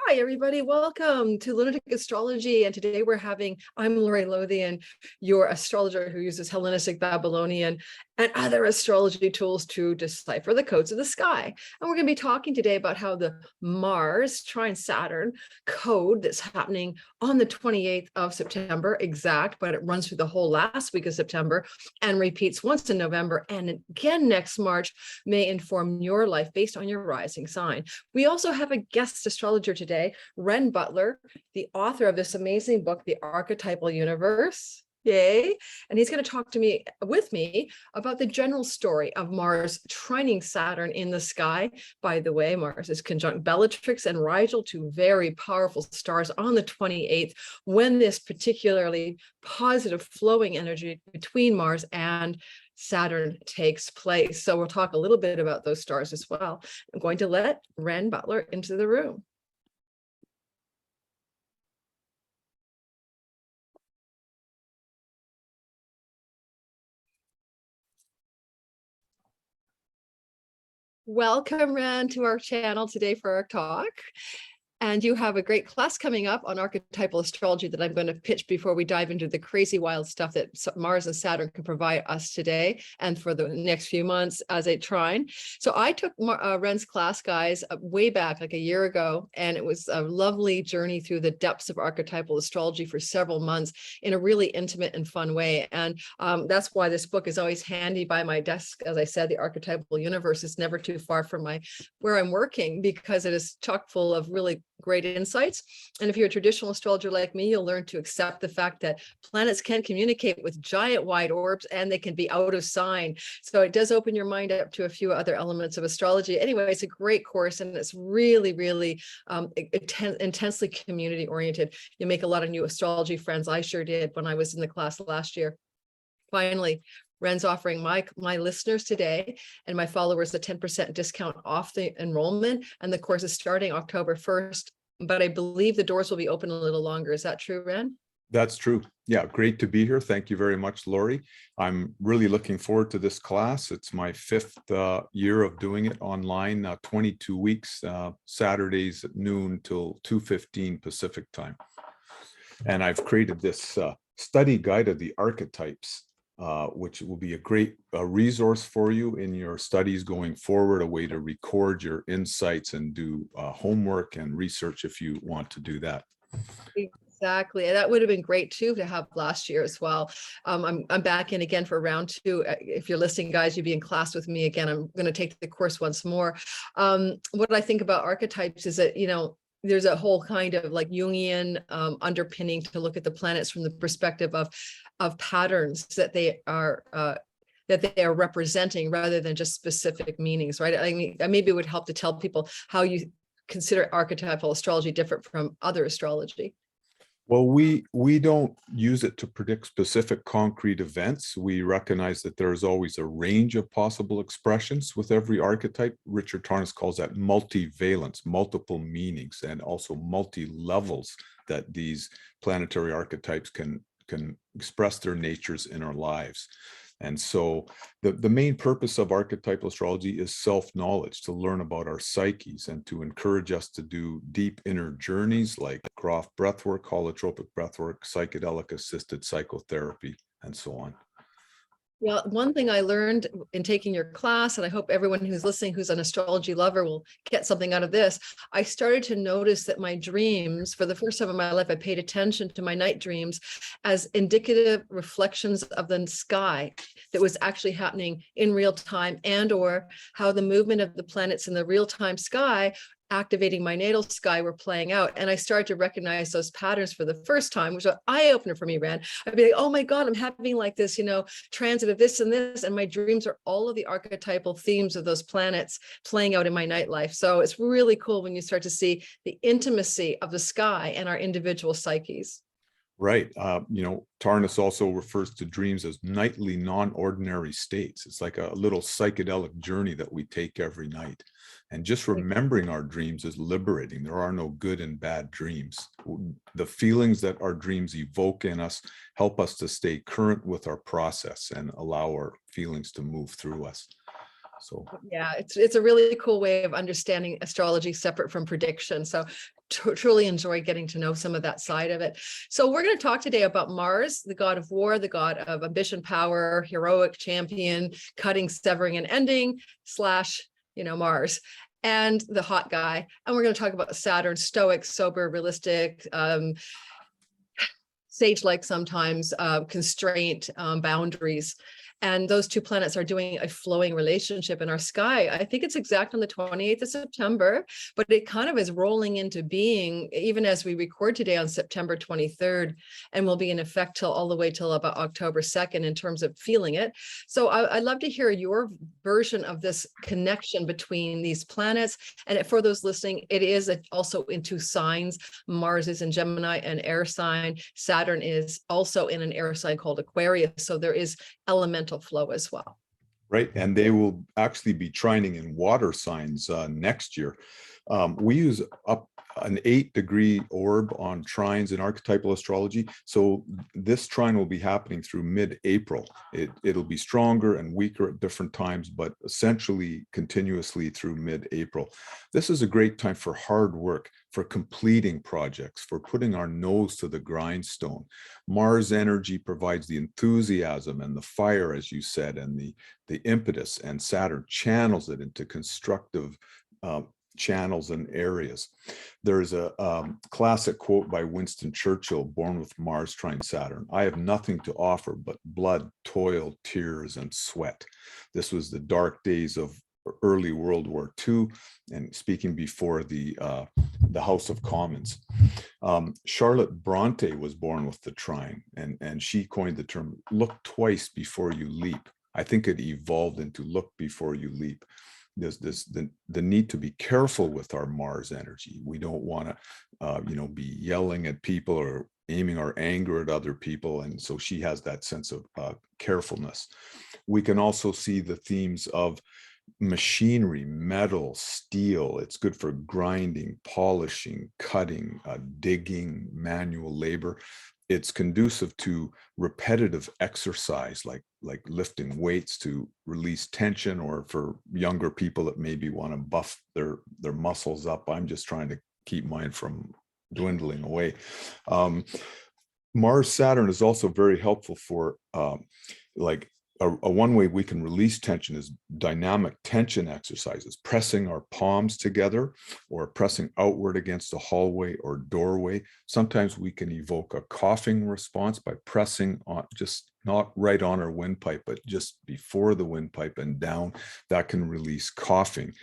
Hi, everybody. Welcome to Lunatic Astrology. And today I'm Lori Lothian, your astrologer who uses Hellenistic, Babylonian, and other astrology tools to decipher the codes of the sky. And we're going to be talking today about how the Mars trine Saturn code that's happening on the 28th of September, exact, but it runs through the whole last week of September and repeats once in November and again next March, may inform your life based on your rising sign. We also have a guest astrologer today, Renn Butler, the author of this amazing book, The Archetypal Universe. Yay. And he's going to talk with me about the general story of Mars trining Saturn in the sky. By the way, Mars is conjunct Bellatrix and RIgel, two very powerful stars on the 28th, when this particularly positive flowing energy between Mars and Saturn takes place. So we'll talk a little bit about those stars as well. I'm going to let Renn Butler into the room. Welcome, Renn, to our channel today for our talk. And you have a great class coming up on archetypal astrology that I'm going to pitch before we dive into the crazy wild stuff that Mars and Saturn can provide us today and for the next few months as a trine. So I took Renn's class, guys, way back like a year ago, and it was a lovely journey through the depths of archetypal astrology for several months in a really intimate and fun way. And that's why this book is always handy by my desk. As I said, the Archetypal Universe is never too far from where I'm working, because it is chock full of really great insights. And if you're a traditional astrologer like me, you'll learn to accept the fact that planets can communicate with giant wide orbs and they can be out of sign. So it does open your mind up to a few other elements of astrology. Anyway, it's a great course, and it's really, really intensely community oriented. You make a lot of new astrology friends. I sure did when I was in the class last year. Finally, Renn's offering my listeners today and my followers a 10% discount off the enrollment, and the course is starting October 1st, but I believe the doors will be open a little longer. Is that true, Renn? That's true. Yeah, great to be here. Thank you very much, Lori. I'm really looking forward to this class. It's my 5th year of doing it online, 22 weeks, Saturdays at noon till 2:15 Pacific time. And I've created this study guide of the archetypes, which will be a great resource for you in your studies going forward, a way to record your insights and do homework and research if you want to do that. Exactly. And that would have been great too to have last year as well. I'm back in again for round 2. If you're listening, guys, you'd be in class with me again. I'm going to take the course once more. What I think about archetypes is that, there's a whole kind of like Jungian underpinning to look at the planets from the perspective of patterns that they are representing, rather than just specific meanings, right? I mean, maybe it would help to tell people how you consider archetypal astrology different from other astrology. Well, we don't use it to predict specific concrete events. We recognize that there's always a range of possible expressions with every archetype. Richard Tarnas calls that multivalence, multiple meanings, and also multi-levels that these planetary archetypes can express their natures in our lives. And so the main purpose of archetypal astrology is self-knowledge, to learn about our psyches and to encourage us to do deep inner journeys like Groff breathwork, holotropic breathwork, psychedelic-assisted psychotherapy, and so on. Well, one thing I learned in taking your class, and I hope everyone who's listening who's an astrology lover will get something out of this, I started to notice that my dreams, for the first time in my life, I paid attention to my night dreams as indicative reflections of the sky that was actually happening in real time, and or how the movement of the planets in the real-time sky activating my natal sky were playing out. And I started to recognize those patterns for the first time, which was an eye-opener for me, Renn. I'd be like, oh my God, I'm having like this, transit of this and this. And my dreams are all of the archetypal themes of those planets playing out in my nightlife. So it's really cool when you start to see the intimacy of the sky and our individual psyches. Right. Tarnas also refers to dreams as nightly non-ordinary states. It's like a little psychedelic journey that we take every night. And just remembering our dreams is liberating. There are no good and bad dreams. The feelings that our dreams evoke in us help us to stay current with our process and allow our feelings to move through us. So yeah, it's a really cool way of understanding astrology separate from prediction. So truly enjoy getting to know some of that side of it. So we're going to talk today about Mars, the god of war, the god of ambition, power, heroic champion, cutting, severing, and ending, slash, Mars, and the hot guy. And we're going to talk about Saturn, stoic, sober, realistic, sage-like sometimes, constraint, boundaries. And those two planets are doing a flowing relationship in our sky. I think it's exact on the 28th of September, but it kind of is rolling into being even as we record today on September 23rd, and will be in effect till all the way till about October 2nd in terms of feeling it. So I'd love to hear your version of this connection between these planets. And for those listening, it is also in two signs. Mars is in Gemini, an air sign. Saturn is also in an air sign called Aquarius. So there is elemental flow as well. Right. And they will actually be trining in water signs next year. We use up an 8-degree orb on trines in archetypal astrology. So this trine will be happening through mid-April. It'll be stronger and weaker at different times, but essentially continuously through mid-April. This is a great time for hard work, for completing projects, for putting our nose to the grindstone. Mars energy provides the enthusiasm and the fire, as you said, and the impetus, and Saturn channels it into constructive channels and areas. There's a classic quote by Winston Churchill, born with Mars trine Saturn: "I have nothing to offer but blood, toil, tears, and sweat." This was the dark days of early World War II, and speaking before the House of Commons. Charlotte Bronte was born with the trine, and she coined the term "look twice before you leap." I think it evolved into "look before you leap." There's the need to be careful with our Mars energy. We don't want to, be yelling at people or aiming our anger at other people. And so she has that sense of carefulness. We can also see the themes of machinery, metal, steel. It's good for grinding, polishing, cutting, digging, manual labor. It's conducive to repetitive exercise, like lifting weights to release tension, or for younger people that maybe want to buff their muscles up. I'm just trying to keep mine from dwindling away. Mars Saturn is also very helpful for a one way we can release tension is dynamic tension exercises, pressing our palms together or pressing outward against a hallway or doorway. Sometimes we can evoke a coughing response by pressing on, just not right on our windpipe, but just before the windpipe and down. That can release coughing.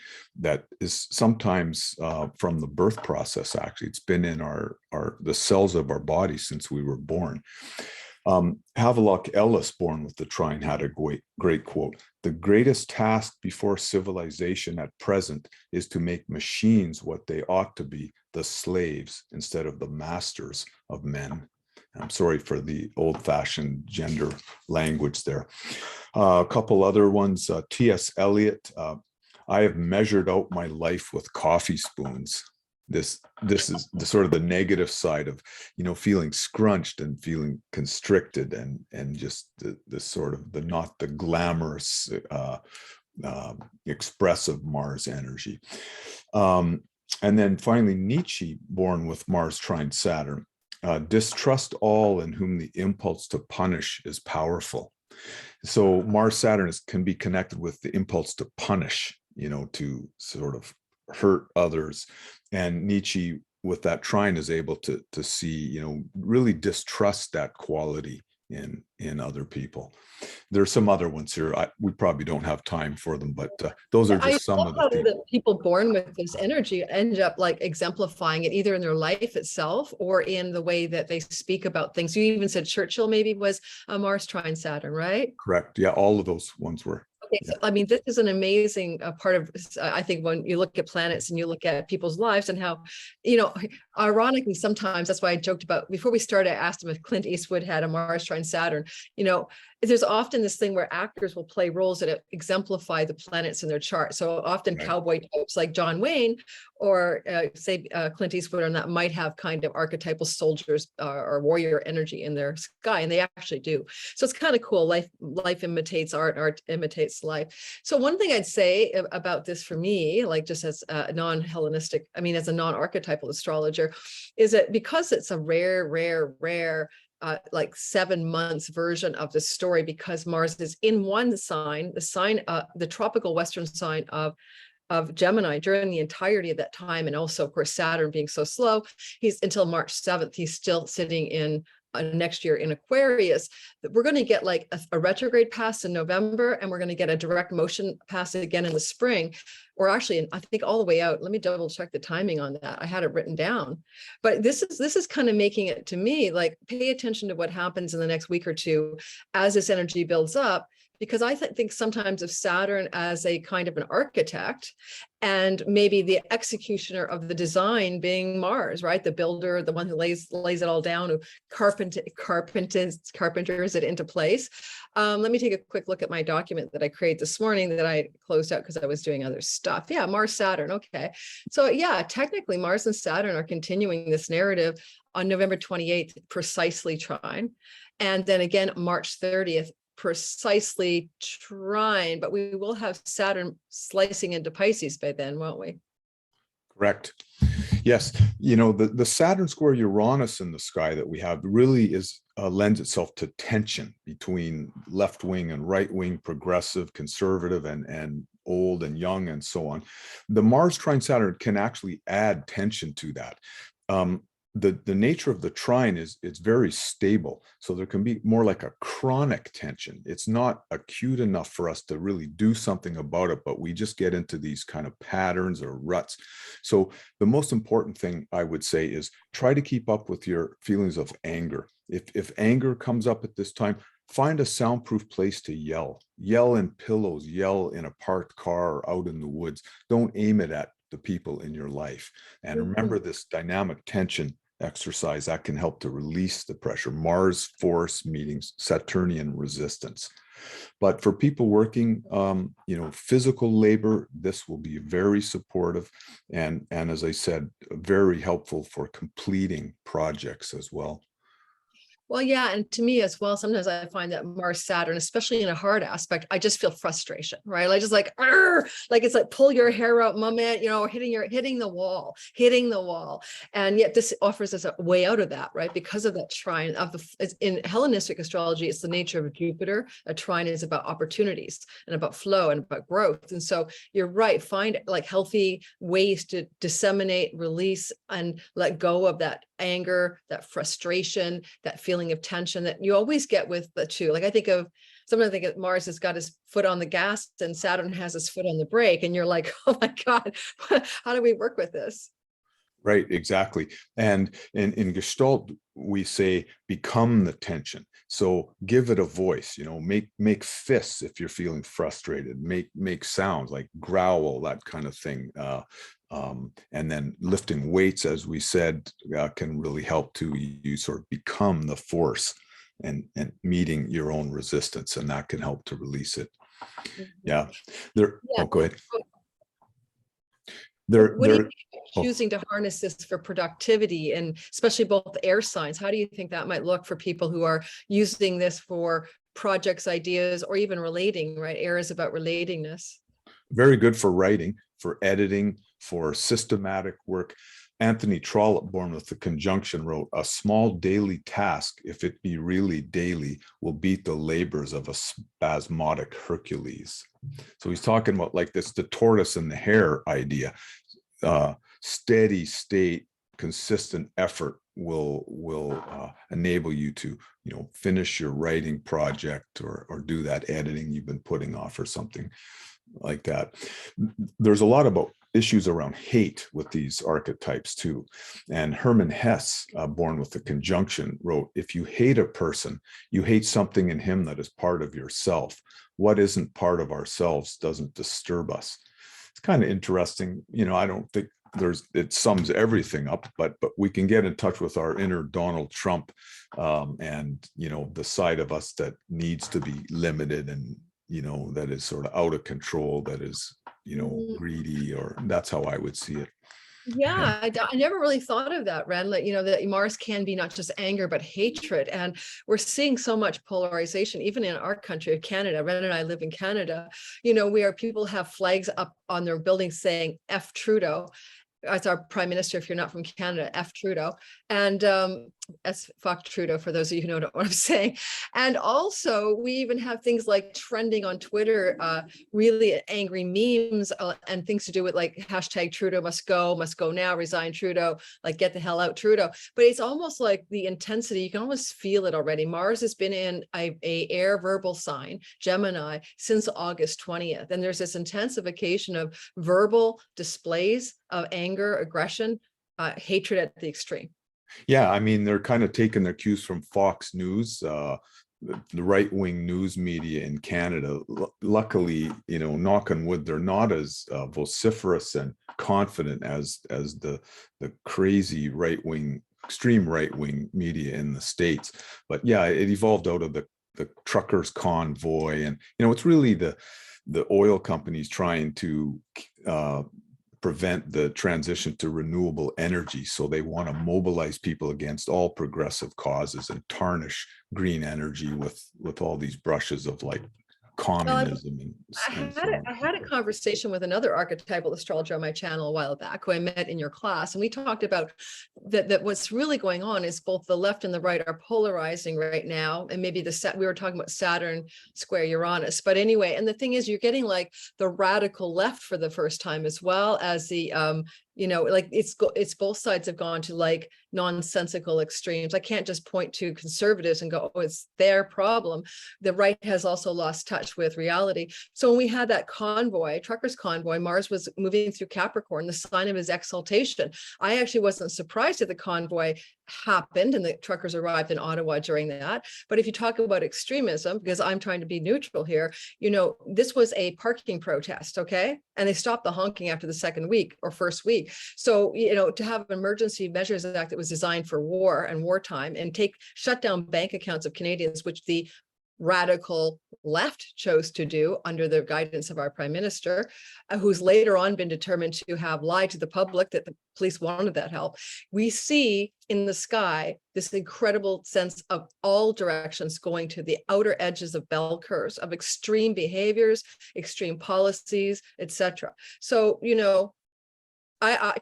That is sometimes from the birth process. Actually, it's been in the cells of our body since we were born. Havelock Ellis, born with the trine, had a great quote: "The greatest task before civilization at present is to make machines what they ought to be, the slaves instead of the masters of men." I'm sorry for the old-fashioned gender language there. A couple other ones. T.S. Eliot: "I have measured out my life with coffee spoons." This is the sort of the negative side of, feeling scrunched and feeling constricted, and just the sort of not the glamorous, expressive Mars energy. And then finally, Nietzsche, born with Mars trine Saturn: "Distrust all in whom the impulse to punish is powerful." So Mars Saturn can be connected with the impulse to punish, to sort of hurt others. And Nietzsche, with that trine, is able to see, really distrust that quality in other people. There's some other ones here. We probably don't have time for them, but those are just some of the people. That people born with this energy end up exemplifying it either in their life itself or in the way that they speak about things. You even said Churchill maybe was a Mars trine Saturn, right? Correct. Yeah, all of those ones were. Okay, so I mean, this is an amazing part of, I think, when you look at planets and you look at people's lives and how, ironically, sometimes that's why I joked about before we started, I asked him if Clint Eastwood had a Mars trine Saturn. There's often this thing where actors will play roles that exemplify the planets in their chart. So often cowboy types like John Wayne or say Clint Eastwood, and that might have kind of archetypal soldiers or warrior energy in their sky, and they actually do. So it's kind of cool. Life imitates art, art imitates life. So one thing I'd say about this for me, like just as a non-Hellenistic, I mean, as a non-archetypal astrologer, is that because it's a rare, like 7 months version of the story, because Mars is in one sign, the tropical western sign of Gemini during the entirety of that time. And also, of course, Saturn being so slow, he's until March 7th, he's still sitting in next year in Aquarius. We're going to get like a retrograde pass in November, and we're going to get a direct motion pass again in the spring, or actually, I think all the way out. Let me double check the timing on that. I had it written down, but this is kind of making it, to me, like, pay attention to what happens in the next week or two as this energy builds up. Because I think sometimes of Saturn as a kind of an architect, and maybe the executioner of the design being Mars, right? The builder, the one who lays it all down, who carpenters it into place. Let me take a quick look at my document that I created this morning that I closed out because I was doing other stuff. Yeah, Mars, Saturn. Okay. So yeah, technically Mars and Saturn are continuing this narrative on November 28th, precisely trine. And then again, March 30th, precisely trine, but we will have Saturn slicing into Pisces by then, won't we? Correct. Yes. You know, the Saturn square Uranus in the sky that we have really is lends itself to tension between left wing and right wing, progressive, conservative, and old and young, and so on. The Mars trine Saturn can actually add tension to that. The nature of the trine is it's very stable. So there can be more like a chronic tension. It's not acute enough for us to really do something about it, but we just get into these kind of patterns or ruts. So the most important thing I would say is try to keep up with your feelings of anger. If anger comes up at this time, find a soundproof place to yell. Yell in pillows, yell in a parked car or out in the woods. Don't aim it at the people in your life. And remember this dynamic tension exercise that can help to release the pressure. Mars force meeting Saturnian resistance. But for people working, physical labor, this will be very supportive. And as I said, very helpful for completing projects as well. Well, yeah, and to me as well, sometimes I find that Mars Saturn, especially in a hard aspect, I just feel frustration, right? I just like it's like pull your hair out moment, hitting the wall. And yet this offers us a way out of that, right? Because of that trine in Hellenistic astrology, it's the nature of Jupiter. A trine is about opportunities and about flow and about growth. And so you're right, find like healthy ways to disseminate, release, and let go of that anger, that frustration, that feeling of tension that you always get with the two. Like sometimes I think of Mars has got his foot on the gas and Saturn has his foot on the brake, and you're like, oh my God, how do we work with this? Right, exactly. And in Gestalt, we say become the tension. So give it a voice, make fists if you're feeling frustrated, make sounds like growl, that kind of thing. And then lifting weights, as we said, can really help to you sort of become the force and meeting your own resistance, and that can help to release it. Yeah. Oh, go ahead. What do you think about choosing to harness this for productivity, and especially both air signs? How do you think that might look for people who are using this for projects, ideas, or even relating, right? Air is about relatingness. Very good for writing, for editing, for systematic work. Anthony Trollope, born with the conjunction, wrote, "A small daily task, if it be really daily, will beat the labors of a spasmodic Hercules." So he's talking about like this, the tortoise and the hare idea. Steady state, consistent effort will enable you to, finish your writing project or do that editing you've been putting off or something like that. There's a lot about issues around hate with these archetypes too. And Hermann Hesse, born with the conjunction, wrote, "If you hate a person, you hate something in him that is part of yourself. What isn't part of ourselves doesn't disturb us." It's kind of interesting. I don't think it sums everything up, but we can get in touch with our inner Donald Trump, and the side of us that needs to be limited and that is sort of out of control, that is greedy, or that's how I would see it. Yeah, I never really thought of that, Ren. Like, that Mars can be not just anger, but hatred. And we're seeing so much polarization, even in our country of Canada. Ren and I live in Canada. People have flags up on their buildings saying F Trudeau. As our prime minister, if you're not from Canada, F Trudeau, and as fuck Trudeau, for those of you who know what I'm saying. And also we even have things like trending on Twitter, really angry memes and things to do with like hashtag Trudeau must go now, resign Trudeau, like get the hell out Trudeau. But it's almost like the intensity, you can almost feel it already. Mars has been in a air verbal sign, Gemini, since August 20th. And there's this intensification of verbal displays of anger, aggression, hatred at the extreme. Yeah, I mean, they're kind of taking their cues from Fox News, the right-wing news media in Canada. Luckily, knock on wood, they're not as vociferous and confident as the crazy right-wing, extreme right-wing media in the States. But yeah, it evolved out of the truckers convoy, and it's really the oil companies trying to prevent the transition to renewable energy. So they want to mobilize people against all progressive causes and tarnish green energy with all these brushes of like communism. I had a conversation with another archetypal astrologer on my channel a while back who I met in your class, and we talked about that what's really going on is both the left and the right are polarizing right now, and maybe we were talking about Saturn square Uranus, but anyway, and the thing is you're getting like the radical left for the first time, as well as the like it's both sides have gone to like nonsensical extremes. I can't just point to conservatives and go, oh, it's their problem. The right has also lost touch with reality. So when we had that convoy, truckers convoy, Mars was moving through Capricorn, the sign of his exaltation. I actually wasn't surprised that the convoy happened and the truckers arrived in Ottawa during that. But if you talk about extremism, because I'm trying to be neutral here, this was a parking protest, okay? And they stopped the honking after the second week or first week. So, to have an emergency measures act that was designed for war and wartime and shut down bank accounts of Canadians, which the radical left chose to do under the guidance of our prime minister, who's later on been determined to have lied to the public that the police wanted that help. We see in the sky this incredible sense of all directions going to the outer edges of bell curves of extreme behaviors, extreme policies, etc. So,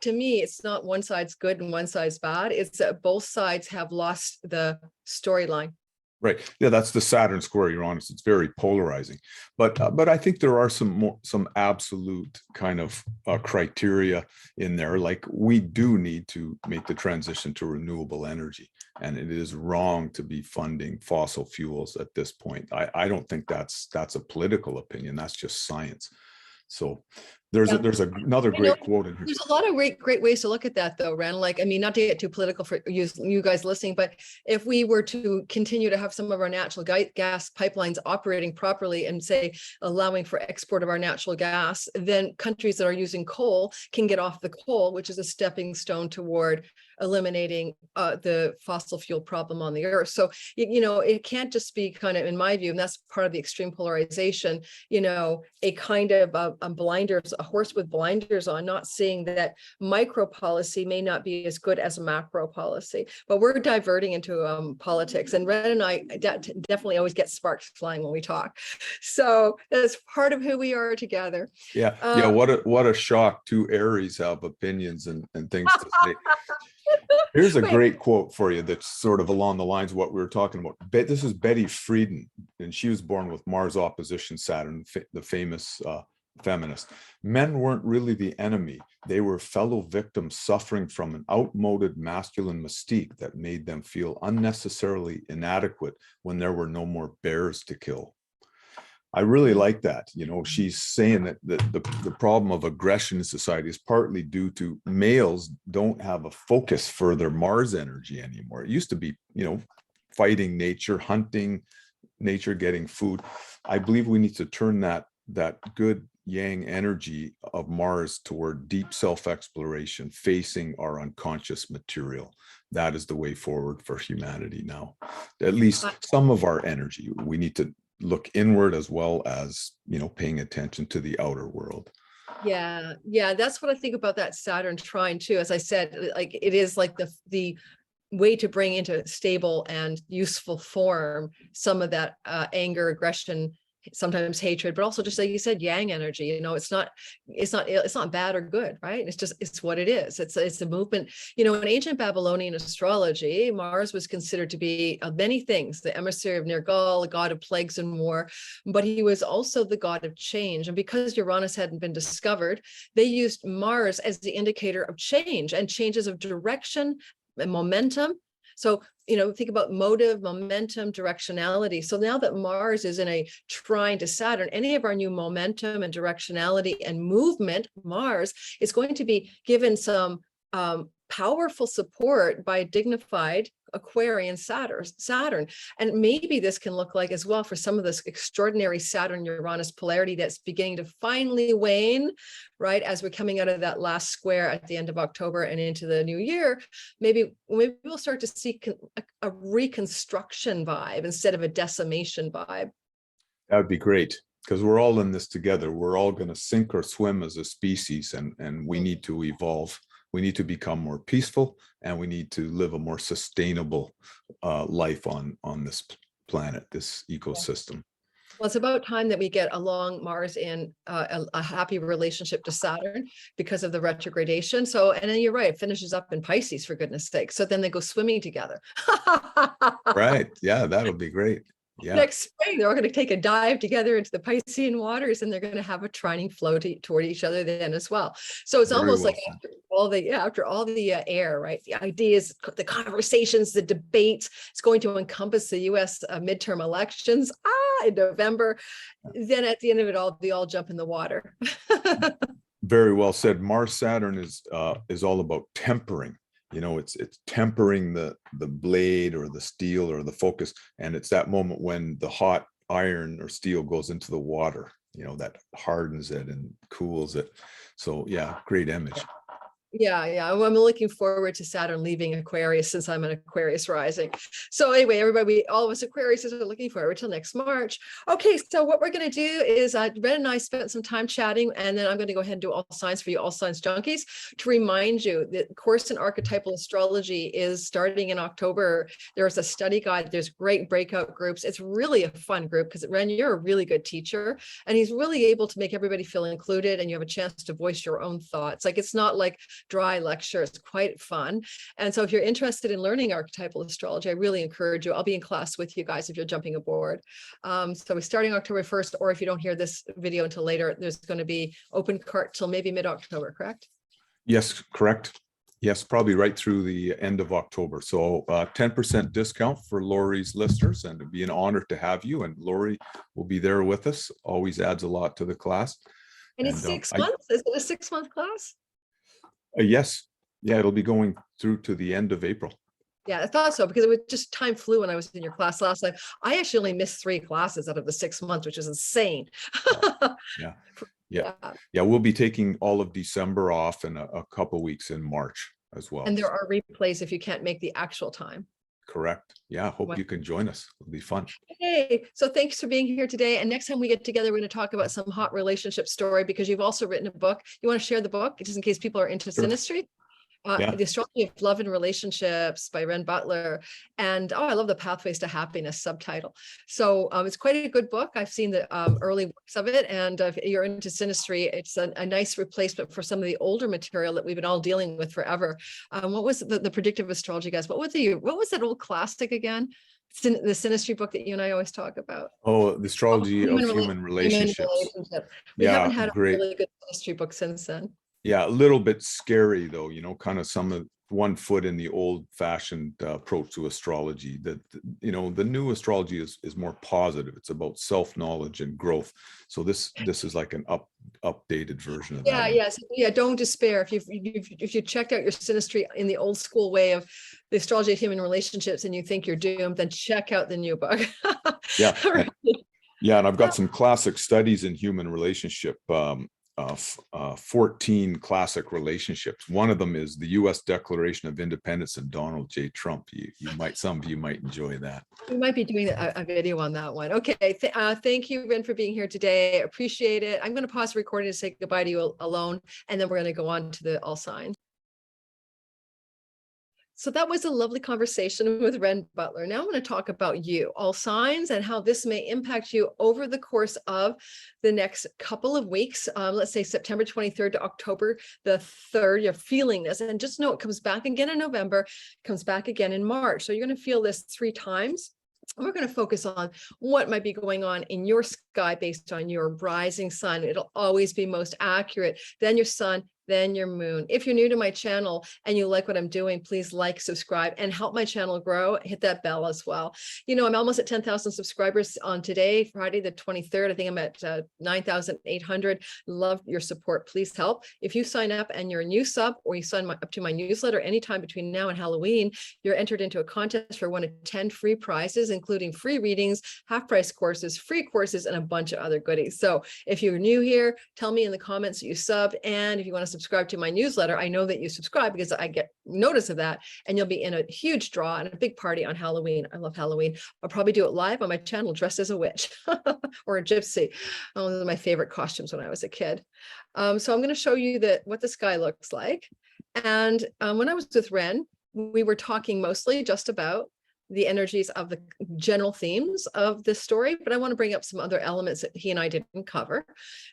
to me, it's not one side's good and one side's bad. It's that both sides have lost the storyline. Right. Yeah, that's the Saturn square Uranus. It's very polarizing, but I think there are some absolute kind of criteria in there. Like we do need to make the transition to renewable energy, and it is wrong to be funding fossil fuels at this point. I don't think that's a political opinion. That's just science. So there's another great quote in here. There's a lot of great ways to look at that, though, Ren. Like, I mean, not to get too political for you guys listening, but if we were to continue to have some of our natural gas pipelines operating properly and say allowing for export of our natural gas, then countries that are using coal can get off the coal, which is a stepping stone toward eliminating the fossil fuel problem on the earth. So, it can't just be kind of, in my view, and that's part of the extreme polarization, a kind of blinders, a horse with blinders on, not seeing that micro policy may not be as good as macro policy. But we're diverting into politics, and Ren and I definitely always get sparks flying when we talk. So that's part of who we are together. Yeah. What a shock. Two Aries have opinions and things to say. Here's a great quote for you that's sort of along the lines of what we were talking about. This is Betty Friedan, and she was born with Mars opposition Saturn, the famous feminist. Men weren't really the enemy. They were fellow victims suffering from an outmoded masculine mystique that made them feel unnecessarily inadequate when there were no more bears to kill. I really like that. She's saying that the problem of aggression in society is partly due to males don't have a focus for their Mars energy anymore. It used to be, fighting nature, hunting nature, getting food. I believe we need to turn that good yang energy of Mars toward deep self-exploration, facing our unconscious material. That is the way forward for humanity now. At least some of our energy. We need to look inward as well as, paying attention to the outer world. Yeah, that's what I think about that Saturn trine too. As I said, like it is like the way to bring into stable and useful form some of that anger, aggression, sometimes hatred, but also just like you said, yang energy. It's not bad or good, right? It's what it is. It's a movement. In ancient Babylonian astrology, Mars was considered to be many things: the emissary of Nergal, the god of plagues and war, but he was also the god of change. And because Uranus hadn't been discovered, they used Mars as the indicator of change and changes of direction and momentum. So, think about motive, momentum, directionality. So now that Mars is in a trine to Saturn, any of our new momentum and directionality and movement, Mars is going to be given some powerful support by dignified Aquarian Saturn. And maybe this can look like as well for some of this extraordinary Saturn-Uranus polarity that's beginning to finally wane, right? As we're coming out of that last square at the end of October and into the new year, maybe we'll start to see a reconstruction vibe instead of a decimation vibe. That would be great, because we're all in this together. We're all going to sink or swim as a species, and we need to evolve. We need to become more peaceful, and we need to live a more sustainable life on this planet, this ecosystem. Well, it's about time that we get along Mars in a happy relationship to Saturn because of the retrogradation. So, and then you're right, it finishes up in Pisces, for goodness sake. So then they go swimming together. Right. Yeah, that'll be great. Yeah. Next spring, they're all going to take a dive together into the Piscean waters, and they're going to have a trining flow toward each other then as well. So it's almost like after all the air, right? The ideas, the conversations, the debates. It's going to encompass the U.S. Midterm elections in November. Then at the end of it all, they all jump in the water. Very well said. Mars Saturn is all about tempering. It's tempering the blade or the steel or the focus. And it's that moment when the hot iron or steel goes into the water, that hardens it and cools it. So yeah, great image. Yeah. Well, I'm looking forward to Saturn leaving Aquarius, since I'm an Aquarius rising. So anyway, everybody, all of us Aquariuses are looking forward till next March. Okay, so what we're going to do is Renn and I spent some time chatting, and then I'm going to go ahead and do all signs for you, all signs junkies, to remind you that the course in archetypal astrology is starting in October. There's a study guide. There's great breakout groups. It's really a fun group because, Renn, you're a really good teacher, and he's really able to make everybody feel included, and you have a chance to voice your own thoughts. Like, it's not like dry lecture. It's quite fun. And so if you're interested in learning archetypal astrology, I really encourage you. I'll be in class with you guys if you're jumping aboard. So we're starting October 1st, or if you don't hear this video until later, there's going to be open cart till maybe mid-October, correct? Yes, correct. Yes, probably right through the end of October. So 10% discount for Lori's listeners, and it'd be an honor to have you. And Lori will be there with us. Always adds a lot to the class. And it's 6 months? Is it a 6-month class? Yes. Yeah, it'll be going through to the end of April. Yeah, I thought so, because it was just time flew when I was in your class last night. I actually only missed 3 classes out of the 6 months, which is insane. Yeah. We'll be taking all of December off and a couple weeks in March as well. And there are replays if you can't make the actual time. Correct. Yeah, hope you can join us. It'll be fun. Hey, so thanks for being here today. And next time we get together, we're going to talk about some hot relationship story, because you've also written a book. You want to share the book, just in case people are into synastry? The Astrology of Love and Relationships by Butler. And I love the Pathways to Happiness subtitle. So it's quite a good book. I've seen the early works of it. And if you're into synastry, it's a nice replacement for some of the older material that we've been all dealing with forever. What was the predictive astrology, guys? What was that old classic again? The synastry book that you and I always talk about. Oh, the Astrology of Human Relationships. We haven't had a really good synastry book since then. Yeah, a little bit scary though, kind of some of one foot in the old fashioned approach to astrology. That, the new astrology is more positive. It's about self-knowledge and growth. So this is like an updated version of that. Yes. Yeah. Don't despair. If you checked out your synastry in the old school way of the Astrology of Human Relationships and you think you're doomed, then check out the new book. Yeah. Yeah. And I've got some classic studies in human relationship 14 classic relationships. One of them is the U.S. Declaration of Independence and Donald J. Trump. Some of you might enjoy that. We might be doing a video on that one. Okay, thank you, Renn, for being here today. Appreciate it. I'm going to pause the recording to say goodbye to you alone, and then we're going to go on to the all signs. So that was a lovely conversation with Renn Butler. Now I'm going to talk about you, all signs, and how this may impact you over the course of the next couple of weeks. Let's say September 23rd to October the 3rd, you're feeling this. And just know it comes back again in November, comes back again in March. So you're going to feel this 3 times. And we're going to focus on what might be going on in your sky based on your rising sun. It'll always be most accurate. Then your sun, then your moon. If you're new to my channel and you like what I'm doing, please like, subscribe, and help my channel grow. Hit that bell as well. You know, I'm almost at 10,000 subscribers on today, Friday the 23rd. I think I'm at 9,800. Love your support. Please help. If you sign up and you're a new sub, or you sign up to my newsletter anytime between now and Halloween, you're entered into a contest for one of 10 free prizes, including free readings, half-price courses, free courses, and a bunch of other goodies. So if you're new here, tell me in the comments that you subbed. And if you want to subscribe to my newsletter, I know that you subscribe because I get notice of that, and you'll be in a huge draw and a big party on Halloween. I love Halloween. I'll probably do it live on my channel dressed as a witch or a gypsy. One of my favorite costumes when I was a kid. So I'm going to show you what the sky looks like. And when I was with Renn, we were talking mostly just about the energies of the general themes of this story, but I want to bring up some other elements that he and I didn't cover.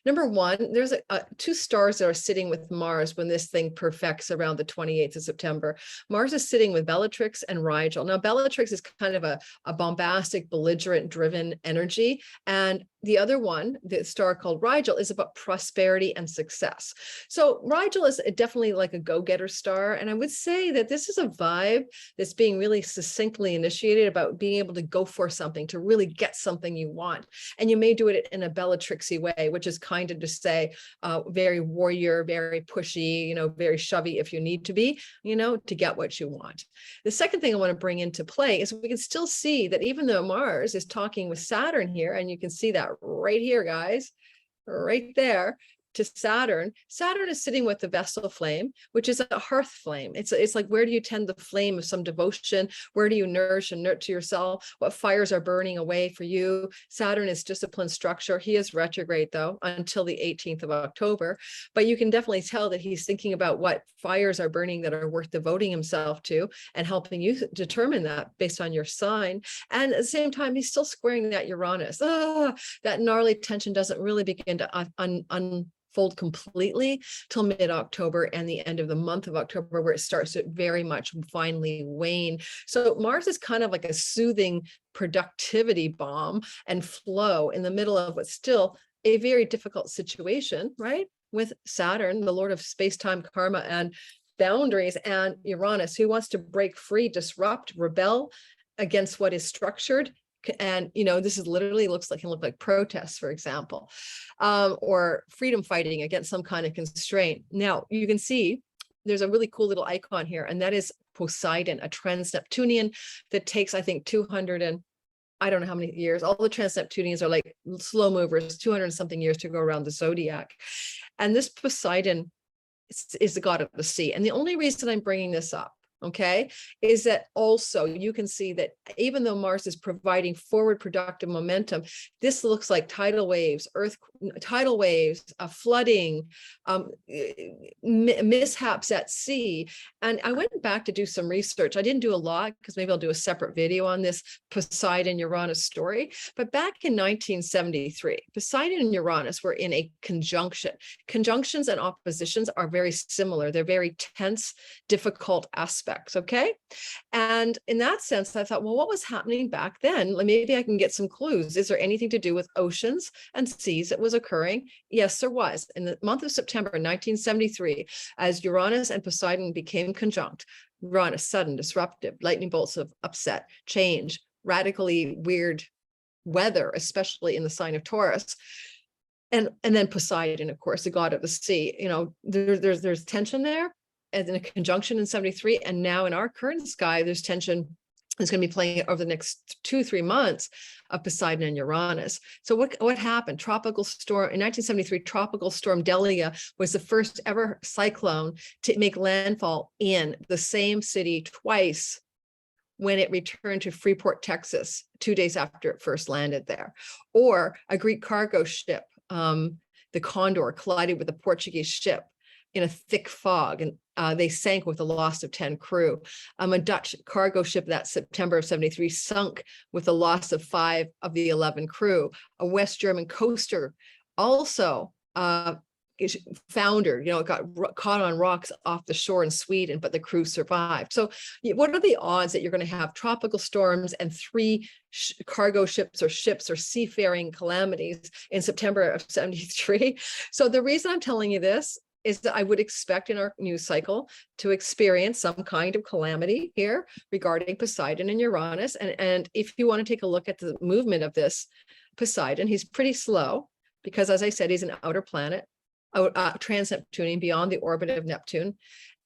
Number one, there's 2 stars that are sitting with Mars when this thing perfects around the 28th of September. Mars is sitting with Bellatrix and RIgel. Now, Bellatrix is kind of a bombastic, belligerent, driven energy, and the other one, the star called RIgel, is about prosperity and success. So RIgel is definitely like a go-getter star. And I would say that this is a vibe that's being really succinctly initiated about being able to go for something, to really get something you want. And you may do it in a Bellatrixy way, which is kind of to say very warrior, very pushy, you know, very shovey if you need to be, you know, to get what you want. The second thing I want to bring into play is we can still see that even though Mars is talking with Saturn here, and you can see that right here, guys, right there to Saturn. Saturn is sitting with the vessel flame, which is a hearth flame. It's like, where do you tend the flame of some devotion? Where do you nourish and nurture yourself? What fires are burning away for you? Saturn is discipline, structure. He is retrograde though until the 18th of October, but you can definitely tell that he's thinking about what fires are burning that are worth devoting himself to, and helping you determine that based on your sign. And at the same time, he's still squaring that Uranus. That gnarly tension doesn't really begin to unfold completely till mid-October and the end of the month of October, where it starts to very much finally wane. So Mars is kind of like a soothing productivity bomb and flow in the middle of what's still a very difficult situation, right? With Saturn, the Lord of space-time, karma, and boundaries, and Uranus, who wants to break free, disrupt, rebel against what is structured. And, you know, this is literally can look like protests, for example, or freedom fighting against some kind of constraint. Now, you can see there's a really cool little icon here, and that is Poseidon, a trans-Neptunian that takes, I think, 200 and I don't know how many years. All the trans-Neptunians are like slow movers, 200 and something years to go around the zodiac. And this Poseidon is the god of the sea. And the only reason I'm bringing this up, okay, is that also you can see that even though Mars is providing forward productive momentum, this looks like tidal waves, flooding, mishaps at sea. And I went back to do some research. I didn't do a lot because maybe I'll do a separate video on this Poseidon Uranus story. But back in 1973, Poseidon and Uranus were in a conjunction. Conjunctions and oppositions are very similar. They're very tense, difficult aspects. Okay. And in that sense, I thought, well, what was happening back then? Maybe I can get some clues. Is there anything to do with oceans and seas that was occurring? Yes, there was. In the month of September 1973, as Uranus and Poseidon became conjunct, Uranus, sudden, disruptive, lightning bolts of upset, change, radically weird weather, especially in the sign of Taurus. And then Poseidon, of course, the god of the sea. You know, there's tension there. And in a conjunction in 73, and now in our current sky, there's tension It's going to be playing over the next 2-3 months of Poseidon and Uranus. So what happened? Tropical storm in 1973, Tropical Storm Delia was the first ever cyclone to make landfall in the same city twice when it returned to Freeport, Texas, 2 days after it first landed there. Or a Greek cargo ship, the Condor, collided with a Portuguese ship in a thick fog, and they sank with a loss of 10 crew. A Dutch cargo ship that September of 73 sunk with a loss of 5 of the 11 crew. A West German coaster also foundered, it got caught on rocks off the shore in Sweden, but the crew survived. So what are the odds that you're going to have tropical storms and 3 cargo ships or seafaring calamities in September of 73? So the reason I'm telling you this is that I would expect in our news cycle to experience some kind of calamity here regarding Poseidon and Uranus. And if you want to take a look at the movement of this Poseidon, he's pretty slow because, as I said, he's an outer planet, trans-Neptunian, beyond the orbit of Neptune.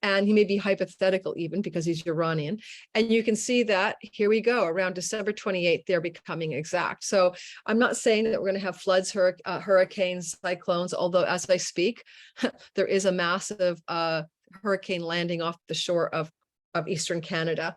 And he may be hypothetical even because he's Uranian. And you can see that, here we go, around December 28th, they're becoming exact. So I'm not saying that we're going to have floods, hurricanes, cyclones, although as I speak, there is a massive hurricane landing off the shore of Eastern Canada.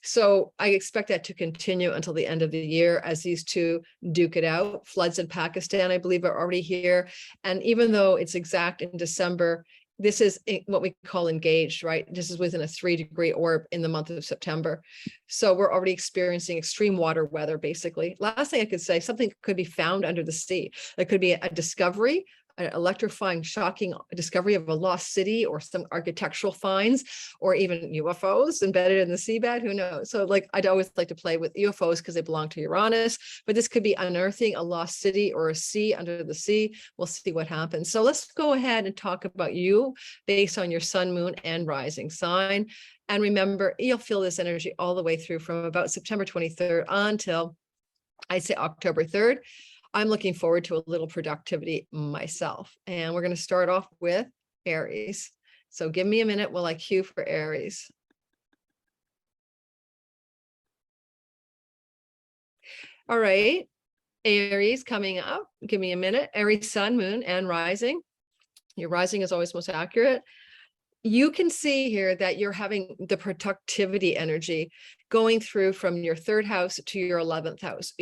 So I expect that to continue until the end of the year as these two duke it out. Floods in Pakistan, I believe, are already here. And even though it's exact in December, this is what we call engaged, right? This is within a 3-degree orb in the month of September. So we're already experiencing extreme water weather, basically. Last thing I could say, something could be found under the sea. There could be a discovery, an electrifying, shocking discovery of a lost city or some architectural finds, or even UFOs embedded in the seabed, who knows? So I'd always like to play with UFOs because they belong to Uranus, but this could be unearthing a lost city or a sea under the sea. We'll see what happens. So let's go ahead and talk about you based on your sun, moon, and rising sign. And remember, you'll feel this energy all the way through from about September 23rd until, I'd say, October 3rd. I'm looking forward to a little productivity myself. And we're going to start off with Aries. So give me a minute while I cue for Aries. All right, Aries coming up. Give me a minute. Aries, sun, moon, and rising. Your rising is always most accurate. You can see here that you're having the productivity energy going through from your 3rd house to your 11th house.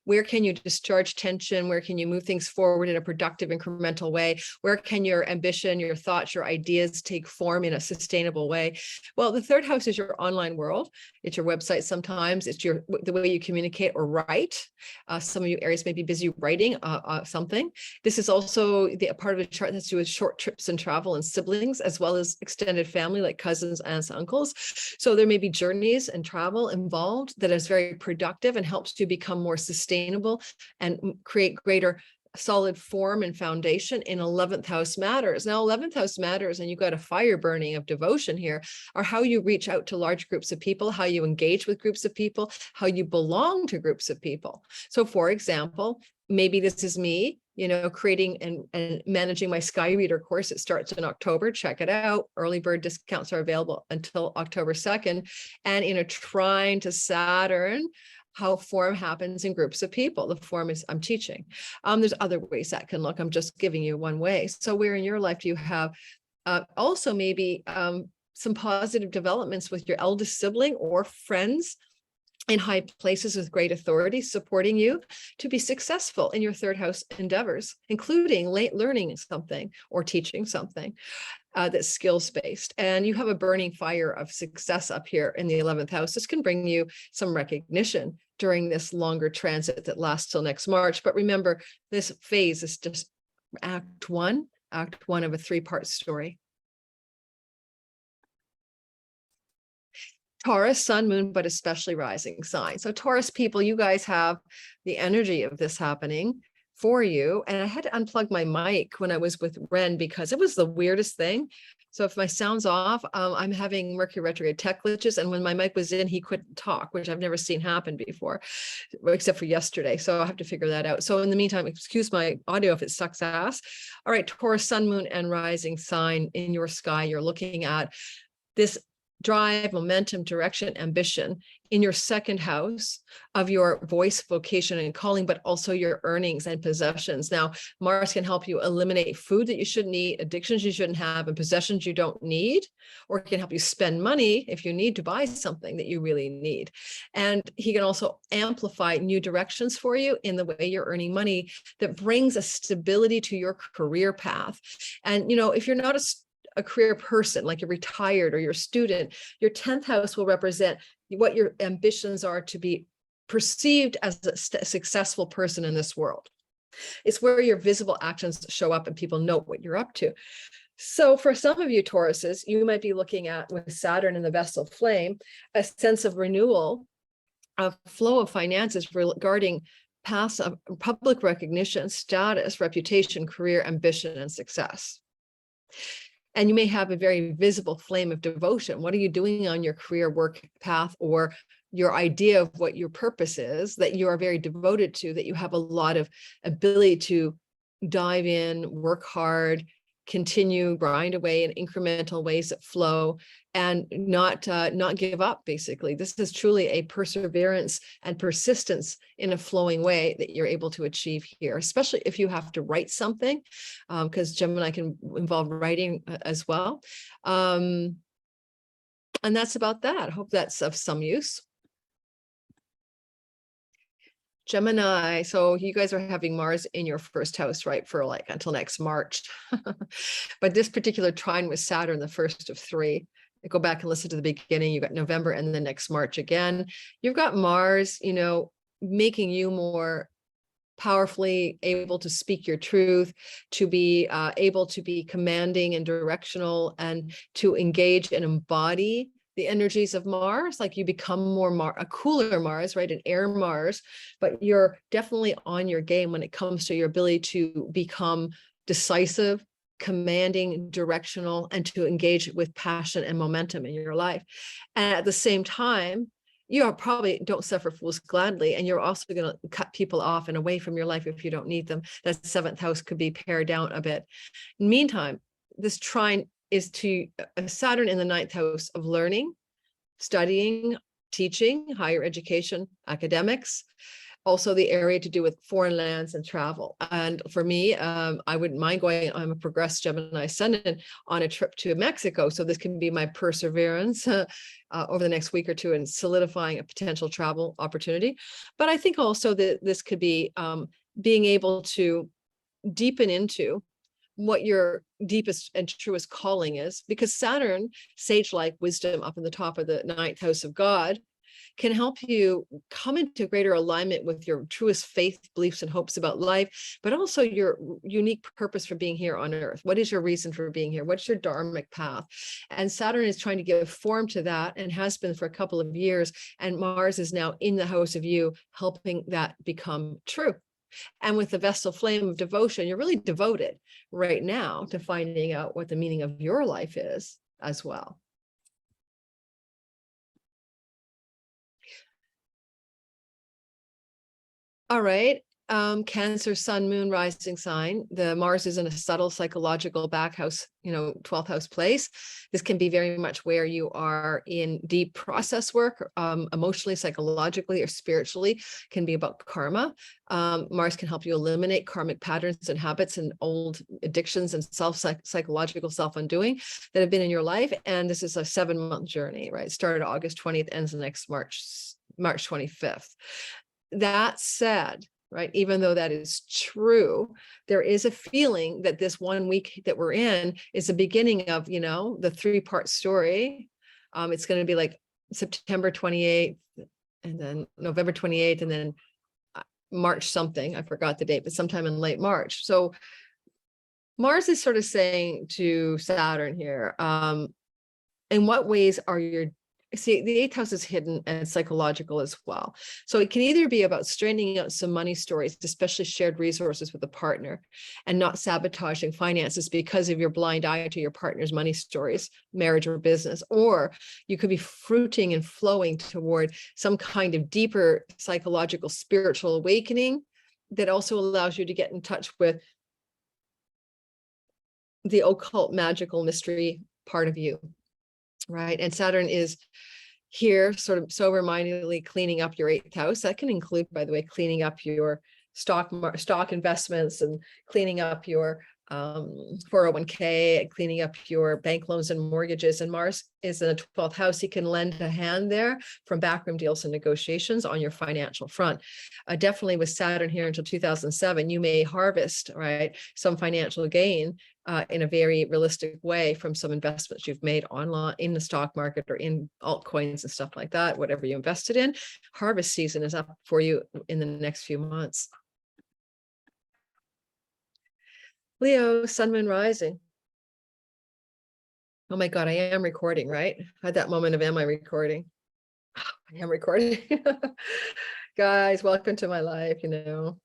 Where can you discharge tension? Where can you move things forward in a productive, incremental way? Where can your ambition, your thoughts, your ideas take form in a sustainable way? Well, the 3rd house is your online world. It's your website sometimes. It's the way you communicate or write. Some of you Aries may be busy writing something. This is also the part of the chart that's to do with short trips and travel and siblings, as well as extended family like cousins, aunts, uncles. So there may be journeys and travel involved that is very productive and helps you become more sustainable and create greater solid form and foundation in 11th house matters. Now, 11th house matters, and you've got a fire burning of devotion here, are how you reach out to large groups of people, how you engage with groups of people, how you belong to groups of people. So for example, maybe this is me, creating and managing my Sky Reader course. It starts in October. Check it out. Early bird discounts are available until October 2nd. And in a trine to Saturn, how form happens in groups of people. The form is I'm teaching. There's other ways that can look. I'm just giving you one way. So where in your life do you have also maybe some positive developments with your eldest sibling or friends in high places with great authority supporting you to be successful in your 3rd house endeavors, including learning something or teaching something that's skills-based. And you have a burning fire of success up here in the 11th house. This can bring you some recognition during this longer transit that lasts till next March. But remember, this phase is just act one of a 3-part story. Taurus, sun, moon, but especially rising sign. So Taurus people, you guys have the energy of this happening for you. And I had to unplug my mic when I was with Renn because it was the weirdest thing. So if my sound's off, I'm having Mercury retrograde tech glitches. And when my mic was in, he couldn't talk, which I've never seen happen before, except for yesterday. So I'll have to figure that out. So in the meantime, excuse my audio if it sucks ass. All right, Taurus, sun, moon, and rising sign in your sky. You're looking at this drive, momentum, direction, ambition in your second house of your voice, vocation, and calling, but also your earnings and possessions. Now, Mars can help you eliminate food that you shouldn't eat, addictions you shouldn't have, and possessions you don't need, or it can help you spend money if you need to buy something that you really need. And he can also amplify new directions for you in the way you're earning money that brings a stability to your career path. And, you know, if you're not a career person, like you're retired or you're a student, your 10th house will represent what your ambitions are to be perceived as a successful person in this world. It's where your visible actions show up and people know what you're up to. So for some of you Tauruses, you might be looking at, with Saturn in the vessel flame, a sense of renewal, of flow of finances regarding past public recognition, status, reputation, career, ambition, and success. And you may have a very visible flame of devotion. What are you doing on your career work path, or your idea of what your purpose is that you are very devoted to, that you have a lot of ability to dive in, work hard, continue, grind away in incremental ways that flow, and not give up, basically. This is truly a perseverance and persistence in a flowing way that you're able to achieve here, especially if you have to write something, because Gemini can involve writing as well. And that's about that. I hope that's of some use. Gemini, so you guys are having Mars in your first house, right, for like until next March. But this particular trine with Saturn, the first of three, go back and listen to the beginning. You got November and the next March again. You've got Mars, you know, making you more powerfully able to speak your truth, to be able to be commanding and directional, and to engage and embody the energies of Mars. Like you become more a cooler Mars, right? An air Mars, but you're definitely on your game when it comes to your ability to become decisive, commanding, directional, and to engage with passion and momentum in your life. And at the same time, you are probably don't suffer fools gladly, and you're also going to cut people off and away from your life if you don't need them. That seventh house could be pared down a bit. Meantime, this trine is to Saturn in the ninth house of learning, studying, teaching, higher education, academics, also the area to do with foreign lands and travel. And for me, I wouldn't mind going, I'm a progressed Gemini ascendant, on a trip to Mexico. So this can be my perseverance over the next week or two in solidifying a potential travel opportunity. But I think also that this could be being able to deepen into what your deepest and truest calling is, because Saturn, sage-like wisdom up in the top of the ninth house of God, can help you come into greater alignment with your truest faith, beliefs, and hopes about life, but also your unique purpose for being here on Earth. What is your reason for being here? What's your dharmic path? And Saturn is trying to give form to that, and has been for a couple of years. And Mars is now in the house of you, helping that become true. And with the vessel flame of devotion, you're really devoted right now to finding out what the meaning of your life is as well. All right. Cancer, sun, moon, rising sign. The Mars is in a subtle psychological back house, 12th house place. This can be very much where you are in deep process work, emotionally, psychologically, or spiritually. Can be about karma. Mars can help you eliminate karmic patterns and habits and old addictions and psychological self-undoing that have been in your life. And this is a 7-month journey, right? It started August 20th, ends next March 25th. That said, right, even though that is true, there is a feeling that this 1 week that we're in is the beginning of, the 3-part story. It's going to be like September 28th, and then November 28th, and then March something. I forgot the date, but sometime in late March. So Mars is sort of saying to Saturn here, in what ways are your See, the 8th house is hidden and psychological as well. So it can either be about straightening out some money stories, especially shared resources with a partner, and not sabotaging finances because of your blind eye to your partner's money stories, marriage or business. Or you could be fruiting and flowing toward some kind of deeper psychological, spiritual awakening that also allows you to get in touch with the occult, magical, mystery part of you. right? And Saturn is here sort of sober-mindedly cleaning up your 8th house. That can include, by the way, cleaning up your stock investments and cleaning up your 401k and cleaning up your bank loans and mortgages. And Mars is in the 12th house. He can lend a hand there from backroom deals and negotiations on your financial front. Definitely with Saturn here until 2007, you may harvest, right, some financial gain in a very realistic way from some investments you've made online in the stock market or in altcoins and stuff like that, whatever you invested in. Harvest season is up for you in the next few months. Leo, sun, moon, rising. Oh my God, I am recording, right? I had that moment of, am I recording? I am recording. Guys, welcome to my life, you know.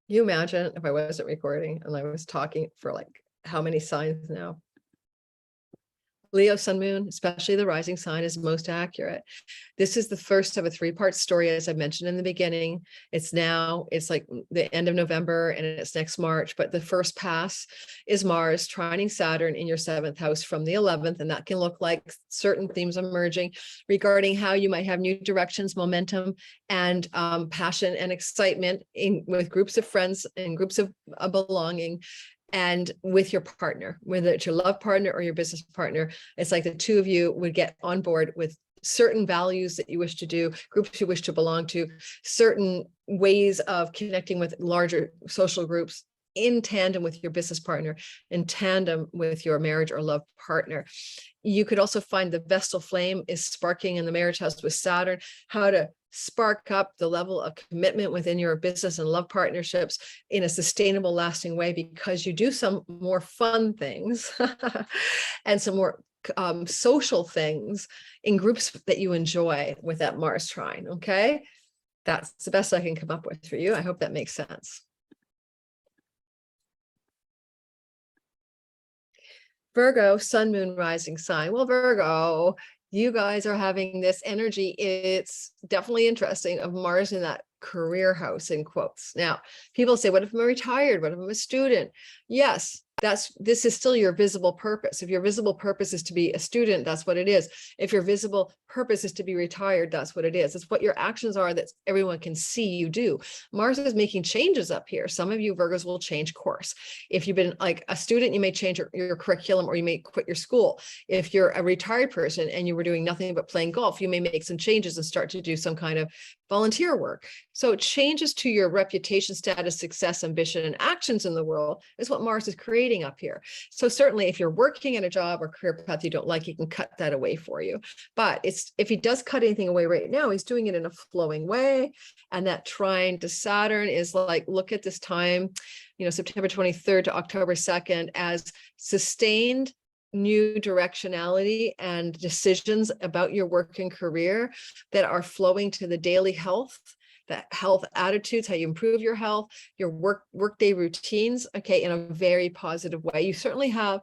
You imagine if I wasn't recording and I was talking for like how many signs now? Leo, sun, moon, especially the rising sign, is most accurate. This is the first of a 3-part story, as I mentioned in the beginning. It's like the end of November and it's next March, but the first pass is Mars trining Saturn in your 7th house from the 11th. And that can look like certain themes emerging regarding how you might have new directions, momentum, and passion and excitement with groups of friends and groups of belonging. And with your partner, whether it's your love partner or your business partner, it's like the two of you would get on board with certain values that you wish to do, groups you wish to belong to, certain ways of connecting with larger social groups in tandem with your business partner, in tandem with your marriage or love partner. You could also find the Vestal flame is sparking in the marriage house with Saturn, how to spark up the level of commitment within your business and love partnerships in a sustainable, lasting way, because you do some more fun things and some more social things in groups that you enjoy with that Mars trine. Okay, that's the best I can come up with for you. I hope that makes sense. Virgo, sun, moon, rising sign. Well, Virgo, you guys are having this energy. It's definitely interesting of Mars in that career house, in quotes. Now, people say, what if I'm retired? What if I'm a student? Yes, this is still your visible purpose. If your visible purpose is to be a student, that's what it is. If your visible purpose is to be retired, that's what it is. It's what your actions are that everyone can see you do. Mars is making changes up here. Some of you Virgos will change course. If you've been like a student, you may change your curriculum, or you may quit your school. If you're a retired person and you were doing nothing but playing golf, you may make some changes and start to do some kind of volunteer work. So changes to your reputation, status, success, ambition, and actions in the world is what Mars is creating up here. So certainly if you're working in a job or career path you don't like, he can cut that away for you. But if he does cut anything away right now, he's doing it in a flowing way. And that trine to Saturn is like, look at this time, September 23rd to October 2nd as sustained new directionality and decisions about your work and career that are flowing to the daily health, the health attitudes, how you improve your health, your workday routines, okay, in a very positive way. You certainly have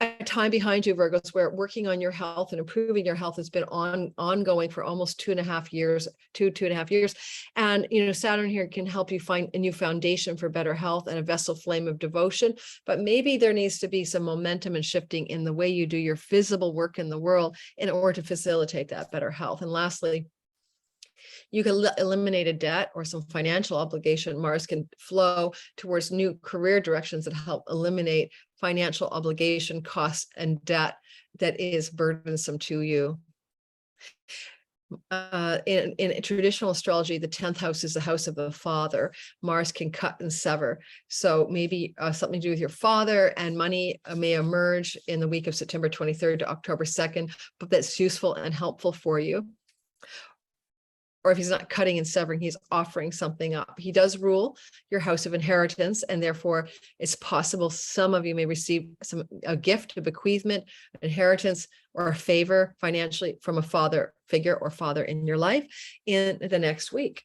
a time behind you, Virgos, where working on your health and improving your health has been ongoing for almost 2.5 years, 2.5 years. And, Saturn here can help you find a new foundation for better health and a Vestal flame of devotion. But maybe there needs to be some momentum and shifting in the way you do your visible work in the world in order to facilitate that better health. And lastly, you can eliminate a debt or some financial obligation. Mars can flow towards new career directions that help eliminate financial obligation, costs, and debt that is burdensome to you. In traditional astrology, the 10th house is the house of the father. Mars can cut and sever. So maybe something to do with your father, and money may emerge in the week of September 23rd to October 2nd, but that's useful and helpful for you. Or if he's not cutting and severing, he's offering something up. He does rule your house of inheritance, and therefore it's possible some of you may receive a gift, a bequeathment, inheritance, or a favor financially from a father figure or father in your life in the next week.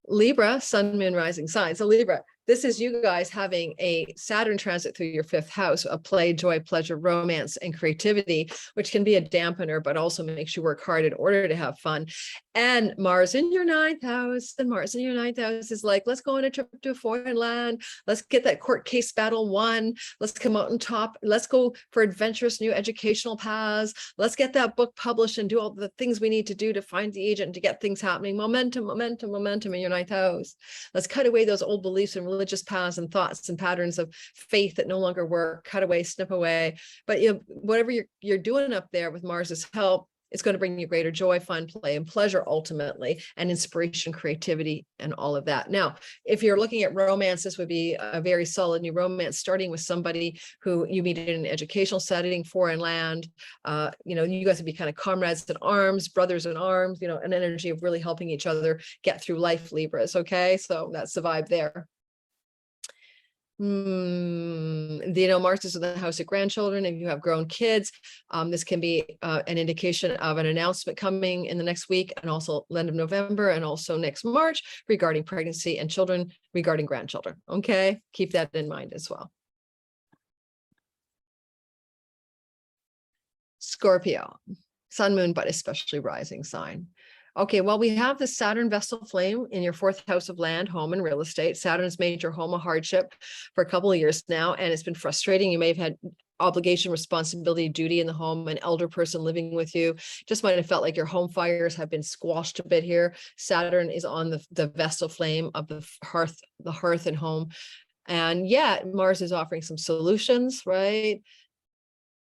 Libra, sun, moon, rising sign. So Libra, This is you guys having a Saturn transit through your 5th house of play, joy, pleasure, romance, and creativity, which can be a dampener, but also makes you work hard in order to have fun. And Mars in your 9th house, and Mars in your 9th house is like, let's go on a trip to a foreign land. Let's get that court case battle won. Let's come out on top. Let's go for adventurous new educational paths. Let's get that book published and do all the things we need to do to find the agent to get things happening. Momentum, momentum, momentum in your 9th house. Let's cut away those old beliefs and religious paths and thoughts and patterns of faith that no longer work. Cut away, snip away. But whatever you're doing up there with Mars's help, it's going to bring you greater joy, fun, play, and pleasure ultimately, and inspiration, creativity, and all of that. Now, if you're looking at romance, this would be a very solid new romance, starting with somebody who you meet in an educational setting, foreign land. You guys would be kind of comrades in arms, brothers in arms, an energy of really helping each other get through life, Libras. Okay, so that's the vibe there. Mars is in the house of grandchildren. If you have grown kids, this can be an indication of an announcement coming in the next week, and also end of November, and also next March regarding pregnancy and children, regarding grandchildren. Okay, keep that in mind as well. Scorpio, sun, moon, but especially rising sign. Okay, well, we have the Saturn vessel flame in your 4th house of land, home, and real estate. Saturn's made your home a hardship for a couple of years now, and it's been frustrating. You may have had obligation, responsibility, duty in the home, an elder person living with you. Just might have felt like your home fires have been squashed a bit here. Saturn is on the vessel flame of the hearth and home. And yet Mars is offering some solutions, right?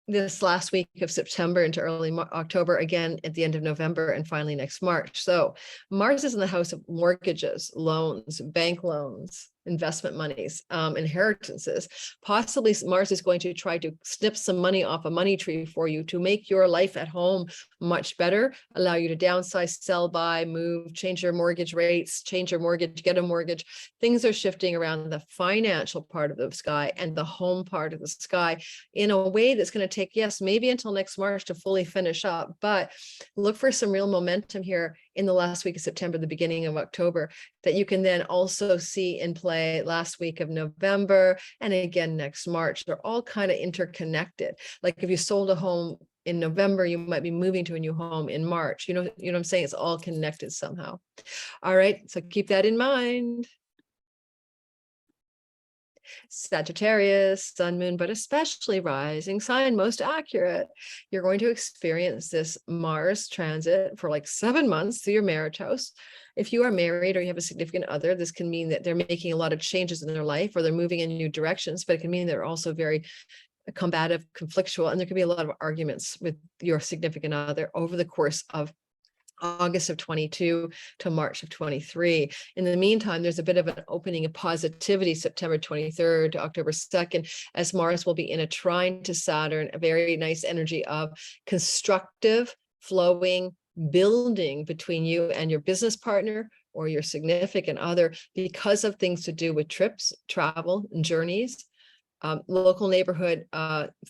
This last week of September into early October, again at the end of November, and finally next March. So Mars is in the house of mortgages, loans, bank loans, investment monies, inheritances. Possibly Mars is going to try to snip some money off a money tree for you to make your life at home much better, allow you to downsize, sell, buy, move, change your mortgage rates, change your mortgage, get a mortgage. Things are shifting around the financial part of the sky and the home part of the sky in a way that's going to take, yes, maybe until next March to fully finish up, but look for some real momentum here in the last week of September, the beginning of October, that you can then also see in play last week of November and again next March. They're all kind of interconnected. Like if you sold a home in November, you might be moving to a new home in March. You know what I'm saying? It's all connected somehow. All right, so keep that in mind. Sagittarius, sun, moon, but especially rising sign, most accurate. You're going to experience this Mars transit for like 7 months through your marriage house. If you are married or you have a significant other, this can mean that they're making a lot of changes in their life, or they're moving in new directions, but it can mean they're also very combative, conflictual, and there can be a lot of arguments with your significant other over the course of August of 22 to March of 23. In the meantime, there's a bit of an opening of positivity September 23rd to October 2nd, as Mars will be in a trine to Saturn, a very nice energy of constructive, flowing, building between you and your business partner or your significant other, because of things to do with trips, travel, and journeys. Local neighborhood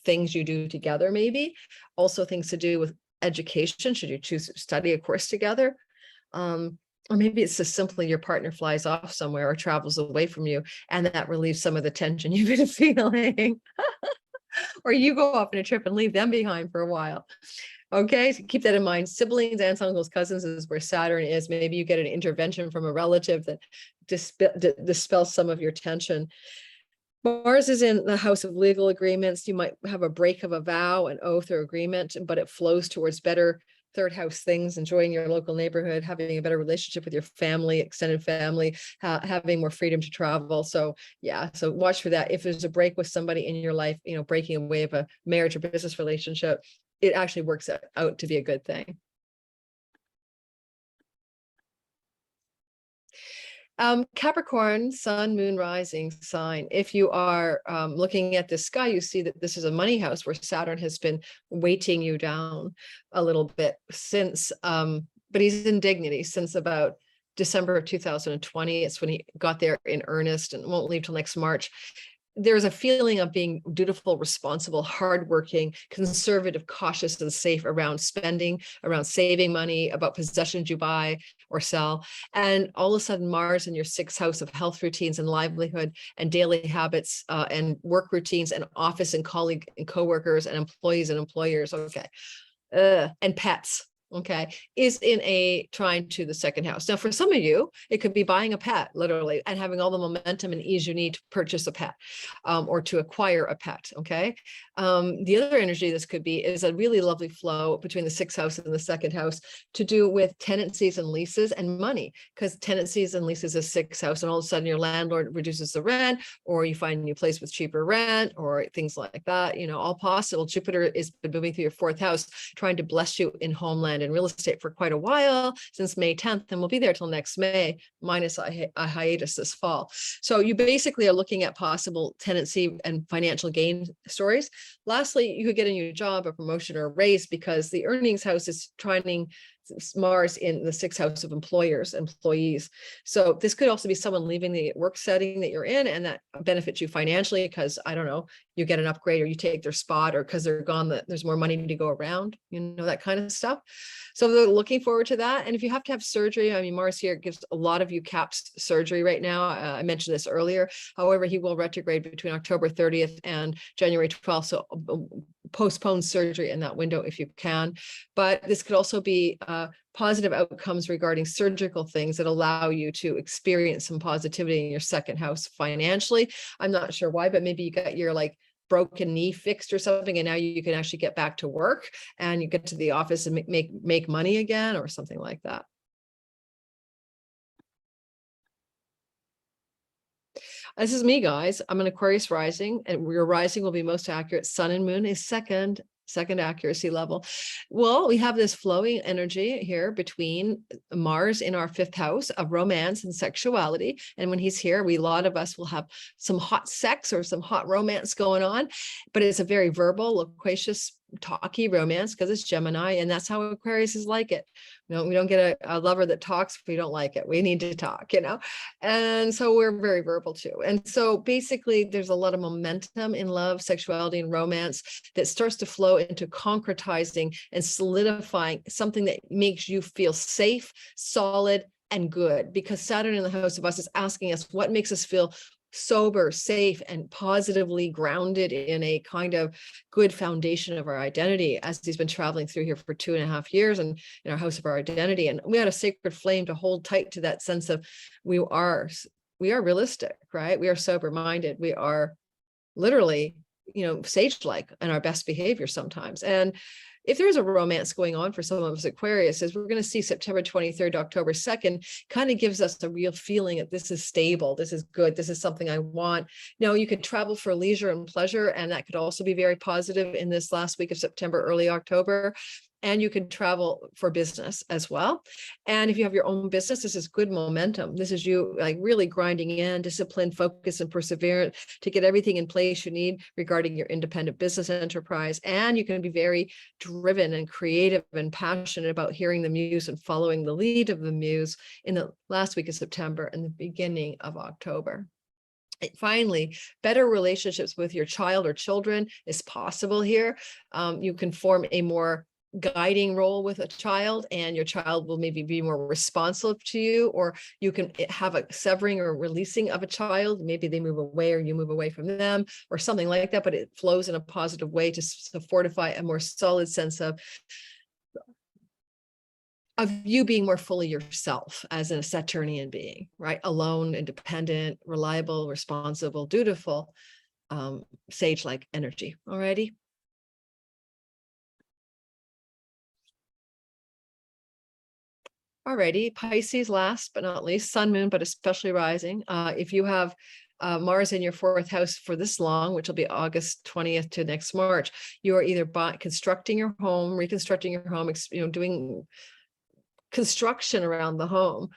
things you do together, maybe. Also things to do with education, should you choose to study a course together. Or maybe it's just simply your partner flies off somewhere or travels away from you, and that relieves some of the tension you've been feeling. Or you go off on a trip and leave them behind for a while. Okay, so keep that in mind. Siblings, aunts, uncles, cousins is where Saturn is. Maybe you get an intervention from a relative that dispels some of your tension. Mars is in the house of legal agreements. You might have a break of a vow, an oath, or agreement, but it flows towards better 3rd house things, enjoying your local neighborhood, having a better relationship with your family, extended family, having more freedom to travel. So yeah, so watch for that. If there's a break with somebody in your life, breaking away of a marriage or business relationship, it actually works out to be a good thing. Capricorn, sun, moon, rising sign. If you are looking at the sky, you see that this is a money house where Saturn has been weighting you down a little bit since, but he's in dignity since about December of 2020. It's when he got there in earnest and won't leave till next March. there's a feeling of being dutiful, responsible, hardworking, conservative, cautious, and safe around spending, around saving money, about possessions you buy or sell. And all of a sudden, Mars in your 6th house of health routines and livelihood and daily habits and work routines and office and colleague and coworkers and employees and employers, okay, and pets, okay, is in a trine to the 2nd house. Now, for some of you, it could be buying a pet, literally, and having all the momentum and ease you need to purchase a pet or to acquire a pet, okay? The other energy this could be is a really lovely flow between the 6th house and the 2nd house to do with tenancies and leases and money, because tenancies and leases is 6th house, and all of a sudden your landlord reduces the rent, or you find a new place with cheaper rent, or things like that, you know, all possible. Jupiter is moving through your 4th house, trying to bless you in homeland and real estate for quite a while, since May 10th, and we'll be there till next May, minus a hiatus this fall. So you basically are looking at possible tenancy and financial gain stories. Lastly, you could get a new job, a promotion, or a raise, because the earnings house is trining Mars in the 6th house of employees. So this could also be someone leaving the work setting that you're in, and that benefits you financially because, I don't know, you get an upgrade or you take their spot, or because they're gone, that there's more money to go around, you know, that kind of stuff. So they're looking forward to that. And if you have to have surgery, I mean, Mars here gives a lot of you CAPS surgery right now. I mentioned this earlier. However, he will retrograde between October 30th and January 12th. So postpone surgery in that window if you can. But this could also be positive outcomes regarding surgical things that allow you to experience some positivity in your 2nd house financially. I'm not sure why, but maybe you got your like broken knee fixed or something, and now you can actually get back to work and you get to the office and make money again, or something like that. This is me, guys. I'm an Aquarius rising, and your rising will be most accurate. Sun and moon is second accuracy level. Well, we have this flowing energy here between Mars in our 5th house of romance and sexuality. And when he's here, a lot of us will have some hot sex or some hot romance going on, but it's a very verbal, loquacious, talky romance because it's Gemini, and that's how Aquarius is like it. You know, we don't get a lover that talks if we don't like it. We need to talk, you know, and so we're very verbal too. And so basically there's a lot of momentum in love, sexuality, and romance that starts to flow into concretizing and solidifying something that makes you feel safe, solid, and good, because Saturn in the house of us is asking us what makes us feel sober, safe, and positively grounded in a kind of good foundation of our identity, as he's been traveling through here for 2.5 years and in our house of our identity. And we had a sacred flame to hold tight to that sense of we are realistic, right? We are sober-minded. We are literally, you know, sage-like in our best behavior sometimes. And if there's a romance going on for some of us Aquarius, as we're going to see September 23rd, October 2nd, kind of gives us a real feeling that this is stable, this is good, this is something I want. Now, you could travel for leisure and pleasure, and that could also be very positive in this last week of September, early October. And you can travel for business as well. And if you have your own business, this is good momentum. This is you like really grinding in, discipline, focus, and perseverance to get everything in place you need regarding your independent business enterprise. And you can be very driven and creative and passionate about hearing the muse and following the lead of the muse in the last week of September and the beginning of October. Finally, better relationships with your child or children is possible here. You can form a more guiding role with a child, and your child will maybe be more responsive to you, or you can have a severing or releasing of a child. Maybe they move away or you move away from them or something like that, but it flows in a positive way to fortify a more solid sense of you being more fully yourself as a Saturnian being, right? Alone, independent, reliable, responsible, dutiful, sage-like energy. Alrighty. Alrighty, Pisces, last but not least, sun, moon, but especially rising. If you have Mars in your 4th house for this long, which will be August 20th to next March, you are either constructing your home, reconstructing your home, you know, doing construction around the home,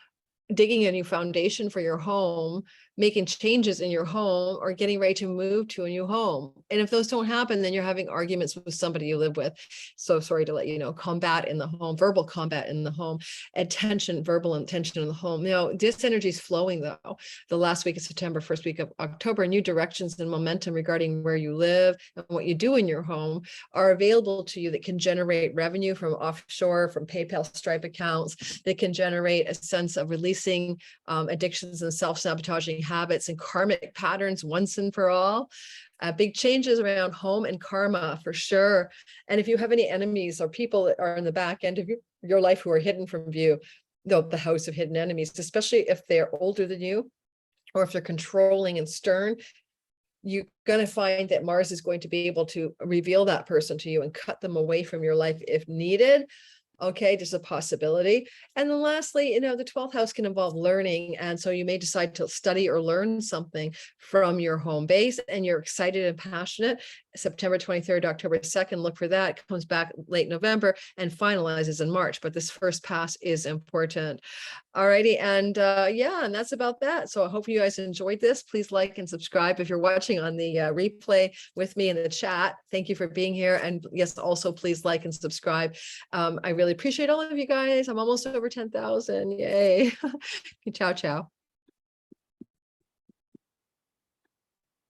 digging a new foundation for your home, making changes in your home, or getting ready to move to a new home. And if those don't happen, then you're having arguments with somebody you live with. So sorry to let you know, combat in the home, verbal combat in the home, and tension, verbal and tension in the home. Now, this energy is flowing though. The last week of September, first week of October, new directions and momentum regarding where you live and what you do in your home are available to you that can generate revenue from offshore, from PayPal, Stripe accounts, that can generate a sense of releasing addictions and self-sabotaging habits and karmic patterns once and for all. Big changes around home and karma for sure. And if you have any enemies or people that are in the back end of your life who are hidden from view, the house of hidden enemies, especially if they're older than you, or if they're controlling and stern, you're going to find that Mars is going to be able to reveal that person to you and cut them away from your life if needed. Okay, just a possibility. And then lastly, the 12th house can involve learning. And so you may decide to study or learn something from your home base, and you're excited and passionate. September 23rd, October 2nd, look for that. It comes back late November and finalizes in March. But this first pass is important. All righty. And yeah, and that's about that. So I hope you guys enjoyed this. Please like and subscribe if you're watching on the replay with me in the chat. Thank you for being here. And yes, also please like and subscribe. I really appreciate all of you guys. I'm almost over 10,000. Yay. Ciao, ciao.